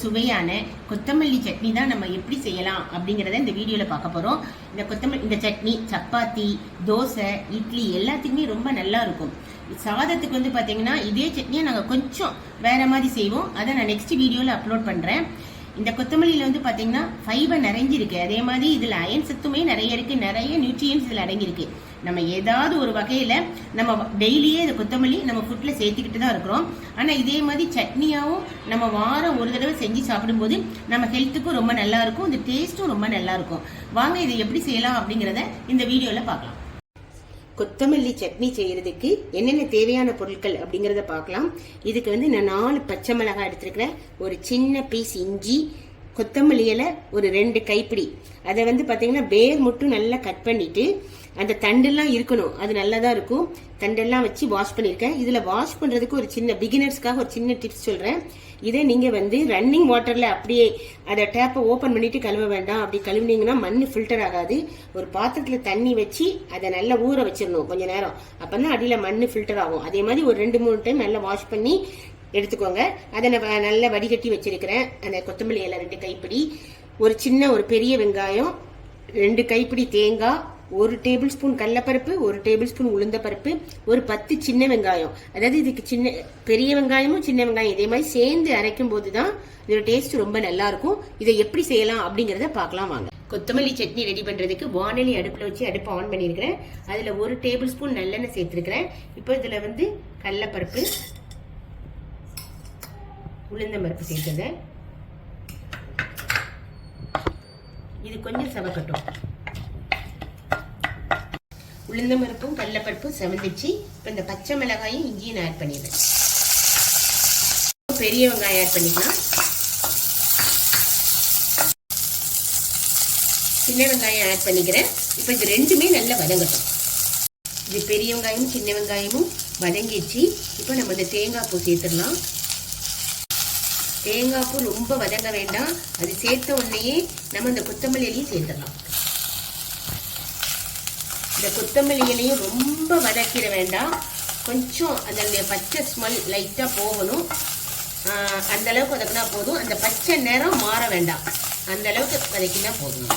சுவையான கொத்தமல்லி சட்னி தான் நம்ம எப்படி செய்யலாம் அப்படிங்கிறத இந்த வீடியோவில் பார்க்க போகிறோம். இந்த சட்னி சப்பாத்தி, தோசை, இட்லி எல்லாத்துக்குமே ரொம்ப நல்லா இருக்கும். சாதத்துக்கு வந்து பார்த்தீங்கன்னா இதே சட்னியை நாங்கள் கொஞ்சம் வேற மாதிரி செய்வோம். அதை நான் நெக்ஸ்ட் வீடியோவில் அப்லோட் பண்ணுறேன். இந்த கொத்தமல்லியில் வந்து பார்த்தீங்கன்னா ஃபைபர் நிறைஞ்சிருக்கு. அதே மாதிரி இதில் அயன் சத்துமே நிறைய இருக்குது, நிறைய நியூட்ரியன்ஸ் இதில் அடங்கியிருக்கு. நம்ம ஏதாவது ஒரு வகையில் நம்ம டெய்லியே இந்த கொத்தமல்லி நம்ம ஃபுட்டில் சேர்த்துக்கிட்டு தான் இருக்கிறோம். ஆனால் இதே மாதிரி சட்னியாகவும் நம்ம வாரம் ஒரு தடவை செஞ்சு சாப்பிடும்போது நம்ம ஹெல்த்துக்கும் ரொம்ப நல்லா இருக்கும், இந்த டேஸ்ட்டும் ரொம்ப நல்லா இருக்கும். வாங்க இதை எப்படி செய்யலாம் அப்படிங்கிறத இந்த வீடியோவில் பார்க்கலாம். கொத்தமல்லி சட்னி செய்யறதுக்கு என்னென்ன தேவையான பொருட்கள் அப்படிங்கறத பார்க்கலாம். இதுக்கு வந்து நான் 4 பச்சை மிளகாய் எடுத்துருக்கிறேன், ஒரு சின்ன பீஸ் இஞ்சி, கொத்தமல்லி இலை ஒரு 2 கைப்பிடி. அதை வந்து பாத்தீங்கன்னா வேர் மட்டும் நல்லா கட் பண்ணிட்டு அந்த தண்டெல்லாம் இருக்கணும், அது நல்லதா இருக்கும். தண்டெல்லாம் வச்சு வாஷ் பண்ணிருக்கேன். இதுல வாஷ் பண்றதுக்கு ஒரு சின்ன பிகினர்ஸ்க்காக ஒரு சின்ன டிப்ஸ் சொல்றேன். இதை நீங்க வந்து ரன்னிங் வாட்டர்ல அப்படியே அதை டேப்பை ஓபன் பண்ணிட்டு கழுவ வேண்டாம். அப்படி கழுவினீங்கன்னா மண் ஃபில்டர் ஆகாது. ஒரு பாத்திரத்துல தண்ணி வச்சு அதை நல்லா ஊற வச்சிடணும் கொஞ்ச நேரம், அப்பதான் அடியில மண் ஃபில்டர் ஆகும். அதே மாதிரி ஒரு 2-3 டைம் நல்லா வாஷ் பண்ணி எடுத்துக்கோங்க. அதை நான் நல்லா வடிகட்டி வச்சிருக்கிறேன். அந்த கொத்தமல்லி இலை 2 கைப்பிடி, ஒரு பெரிய வெங்காயம், 2 கைப்பிடி தேங்காய், 1 டேபிள் ஸ்பூன் கடலைப்பருப்பு, 1 டேபிள் ஸ்பூன் உளுந்த பருப்பு, ஒரு 10 சின்ன வெங்காயம். அதாவது இதுக்கு பெரிய வெங்காயமும் சின்ன வெங்காயம் இதே மாதிரி சேர்ந்து அரைக்கும் போதுதான் இதோட டேஸ்ட் ரொம்ப நல்லா இருக்கும். இதை எப்படி செய்யலாம் அப்படிங்கறத பார்க்கலாம் வாங்க. கொத்தமல்லி சட்னி ரெடி பண்றதுக்கு வானொலி அடுப்புல வச்சு அடுப்பு ஆன் பண்ணிருக்கிறேன். அதுல 1 டேபிள் ஸ்பூன் நல்லெண்ணெய் சேர்த்திருக்கிறேன். இப்போ இதுல வந்து கடலைப்பருப்பு, உளுந்த பருப்பு சேர்த்துங்க. இது கொஞ்சம் செவக்கட்டும். உளுந்த பருப்பும் கடலைப்பருப்பும் செவந்துச்சு. இப்போ இந்த பச்சை மிளகாயும் இஞ்சியும் ஆட் பண்ணிடுறேன். பெரிய வெங்காயம் ஆட் பண்ணிக்கலாம். சின்ன வெங்காயம் ஆட் பண்ணிக்கிறேன். இப்போ இது ரெண்டுமே நல்லா வதங்கட்டும். இது பெரிய வெங்காயமும் சின்ன வெங்காயமும் வதங்கிடுச்சு. இப்போ நம்ம இந்த தேங்காய் பூ சேர்த்துடலாம். தேங்காய் பூ ரொம்ப வதங்க வேண்டாம். அது சேர்த்த உடனேயே நம்ம இந்த கொத்தமல்லியையும் சேர்த்துடலாம். இந்த கொத்தமல்லி இலையும் ரொம்ப வதக்கிட வேண்டாம், கொஞ்சம் அதனுடைய பச்சை ஸ்மெல் லைட்டா போகணும். அந்த அளவுக்கு வதக்கினா போதும். அந்த பச்சை நிறம் மாற வேண்டாம், அந்த அளவுக்கு வதக்கினா போதும்.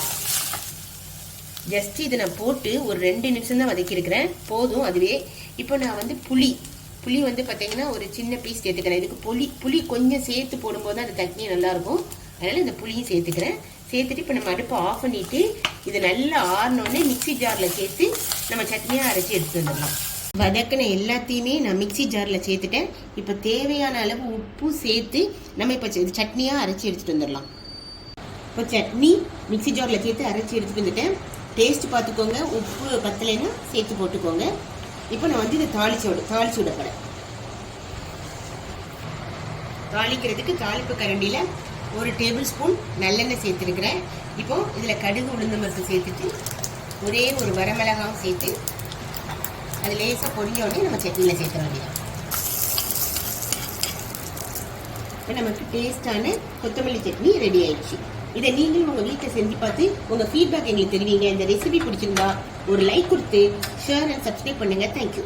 ஜஸ்ட் இதை நான் போட்டு ஒரு 2 நிமிஷம் தான் வதக்கியிருக்கிறேன், போதும் அதுவே. இப்போ நான் வந்து புளி வந்து பார்த்தீங்கன்னா ஒரு சின்ன பீஸ் சேர்த்துக்கிறேன். இதுக்கு புளி கொஞ்சம் சேர்த்து போடும்போது அந்த சட்னி நல்லா இருக்கும். அதனால இந்த புளியும் சேர்த்துக்கிறேன். சேர்த்துட்டு இப்போ நம்ம அடுப்பை ஆஃப் பண்ணிட்டு இது நல்லா ஆறினோடனே மிக்சி ஜாரில் சேர்த்து நம்ம சட்னியாக அரைச்சி எடுத்துட்டு வந்துடலாம். வதக்கின எல்லாத்தையுமே நான் மிக்சி ஜாரில் சேர்த்துட்டேன். இப்போ தேவையான அளவு உப்பு சேர்த்து நம்ம இப்போ சட்னியாக அரைச்சி எடுத்துட்டு வந்துடலாம். இப்போ சட்னி மிக்சி ஜாரில் சேர்த்து அரைச்சி எடுத்துட்டு வந்துட்டேன். டேஸ்ட் பார்த்துக்கோங்க, உப்பு பத்தலைன்னா சேர்த்து போட்டுக்கோங்க. இப்போ நான் வந்து இதை தாளிச்சு விடப்படேன். தாளிக்கிறதுக்கு தாளிப்பு கரண்டியில் 1 டேபிள் ஸ்பூன் நல்லெண்ணெய் சேர்த்துருக்கிறேன். இப்போ இதில் கடுகு உளுந்த பருப்பு சேர்த்துட்டு ஒரே ஒரு வரமிளகாவும் சேர்த்து அது லேசாக பொரிஞ்ச உடனே நம்ம சட்னியில் சேர்த்த வேண்டியது. இப்போ நமக்கு டேஸ்டான கொத்தமல்லி சட்னி ரெடி ஆயிடுச்சு. இதை நீங்களும் உங்கள் வீட்டில் செஞ்சு பார்த்து உங்கள் ஃபீட்பேக் எங்களுக்கு தெரிவிங்க. இந்த ரெசிபி பிடிச்சிருந்தா ஒரு லைக் கொடுத்து ஷேர் அண்ட் சப்ஸ்கிரைப் பண்ணுங்கள். தேங்க்யூ.